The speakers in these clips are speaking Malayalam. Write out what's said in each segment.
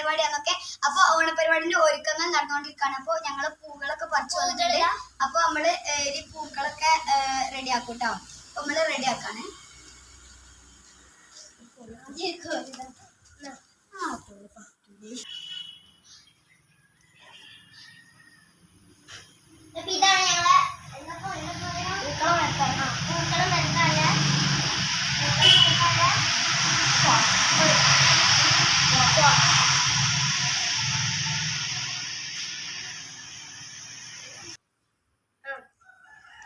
ഓണപരിപാടിയാന്നൊക്കെ. അപ്പൊ ഓണപരിപാടിന്റെ ഒരുക്കങ്ങൾ നടന്നുകൊണ്ടിരിക്കുകയാണ്. അപ്പൊ ഞങ്ങള് പൂക്കളൊക്കെ പറിച്ചു വന്നിട്ടുണ്ട്. അപ്പൊ നമ്മള് ഈ പൂക്കളൊക്കെ റെഡിയാക്കും കേട്ടോ. അപ്പൊ നമ്മള് റെഡിയാക്കാണ്. ഇതാണ് ഞങ്ങളെ പൂക്കളം വെക്കാൻ. പൂക്കളം വെക്കാന്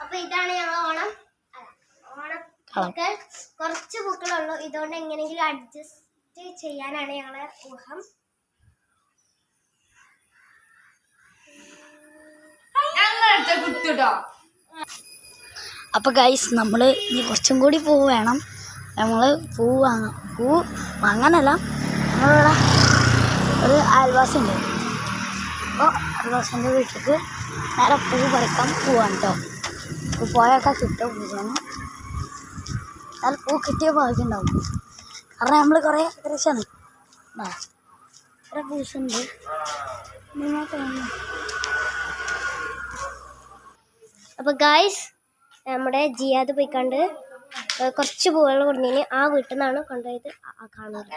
അപ്പൊ ഇതാണ് ഞങ്ങൾ ഓണപ്പൊക്കെ കുറച്ച് പൂക്കളുള്ളൂ. ഇതുകൊണ്ട് എങ്ങനെയെങ്കിലും അഡ്ജസ്റ്റ് ചെയ്യാനാണ് ഞങ്ങളെ ഊഹം. അപ്പോൾ ഗൈസ് നമ്മൾ ഇനി കുറച്ചും കൂടി പൂവ് വേണം. നമ്മൾ പൂ വാങ്ങാനല്ല, നമ്മളിവിടെ ഒരു അയൽവാസിയുണ്ട്. അപ്പോൾ അയൽവാസിൻ്റെ വീട്ടിലേക്ക് നേരെ പൂ പറിക്കാൻ പോവാണ് കേട്ടോ. പൂ പോയൊക്കെ കിട്ടും പൂവാണ്. എന്നാൽ പൂ കിട്ടിയ ഭാഗ്യമുണ്ടാവും. കാരണം നമ്മൾ കുറേ രസമാണ്. കുറേ പൂസുണ്ട്. അപ്പോൾ ഗൈസ് നമ്മുടെ ജിയാദ് പോയിക്കണ്ട് കുറച്ച് പൂവുകൾ കൊണ്ടുവന്ന് ആ വീട്ടിൽ നിന്നാണ് കൊണ്ടുപോയത്. കാണുന്നത്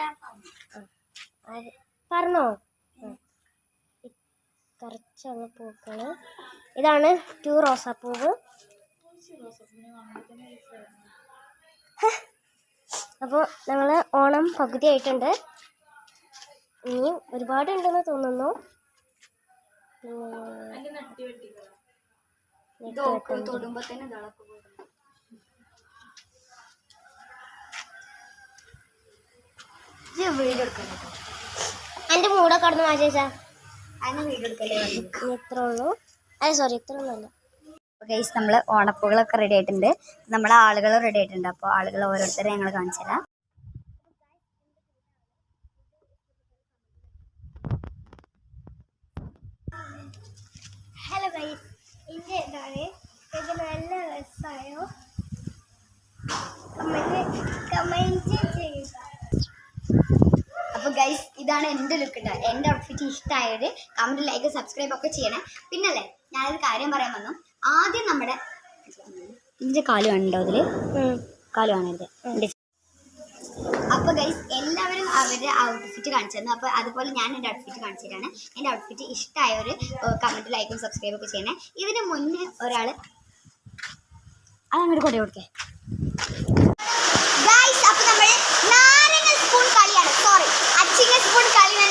പറഞ്ഞോ. കുറച്ചങ്ങ് പൂക്കള് ഇതാണ് 2 റോസാപ്പൂവ്. അപ്പോൾ ഞങ്ങൾ ഓണം പകുതി ആയിട്ടുണ്ട്. ഇനിയും ഒരുപാടുണ്ടെന്ന് തോന്നുന്നു. എന്റെ മൂടെ കടന്ന് വായിച്ചാ വീഡിയോ എടുക്കല്ലേ ഇത്ര ഉള്ളൂ. അല്ല സോറി ഇത്ര ഒന്നുമല്ല. ഗൈസ് നമ്മൾ ഓണപ്പൂകളൊക്കെ റെഡി ആയിട്ടുണ്ട്. നമ്മളെ ആളുകൾ റെഡി ആയിട്ടുണ്ട്. അപ്പോൾ ആളുകൾ ഓരോരുത്തരെ ഞങ്ങൾ കാണിച്ചു തരാം. ഹലോ ഗൈസ്, ഇത് എന്താണ്? ഇത് നല്ല രസമായോ? കമന്റ് ചെയ്യുക. അപ്പോൾ ഗൈസ് ഇതാണ് എൻ്റെ ലുക്ക് കേട്ടോ. എൻ്റെ ഔട്ട്ഫിറ്റ് ഇഷ്ടമായത് കമൻറ്റ്, ലൈക്ക്, സബ്സ്ക്രൈബ് ഒക്കെ ചെയ്യണേ. പിന്നല്ലേ ഞാനൊരു കാര്യം പറയാൻ വന്നു. ആദ്യം നമ്മുടെ ഇതിൻ്റെ കാല് കാണുന്നുണ്ടോ? അതിൽ കാല് കാണരുത്. അപ്പോൾ ഗൈസ് എല്ലാവരും അവരുടെ ഔട്ട്ഫിറ്റ് കാണിച്ചു തന്നു. അപ്പോൾ അതുപോലെ ഞാൻ എൻ്റെ ഔട്ട്ഫിറ്റ് കാണിച്ചു തരാണ്. എൻ്റെ ഔട്ട്ഫിറ്റ് ഇഷ്ടമായവർ കമൻറ്റ്, ലൈക്കും സബ്സ്ക്രൈബ് ഒക്കെ ചെയ്യണേ. ഇതിന് മുന്നേ ഒരാൾ അതങ്ങോട്ട് കൊണ്ടു കൊടുക്കേ ഗൈസ്.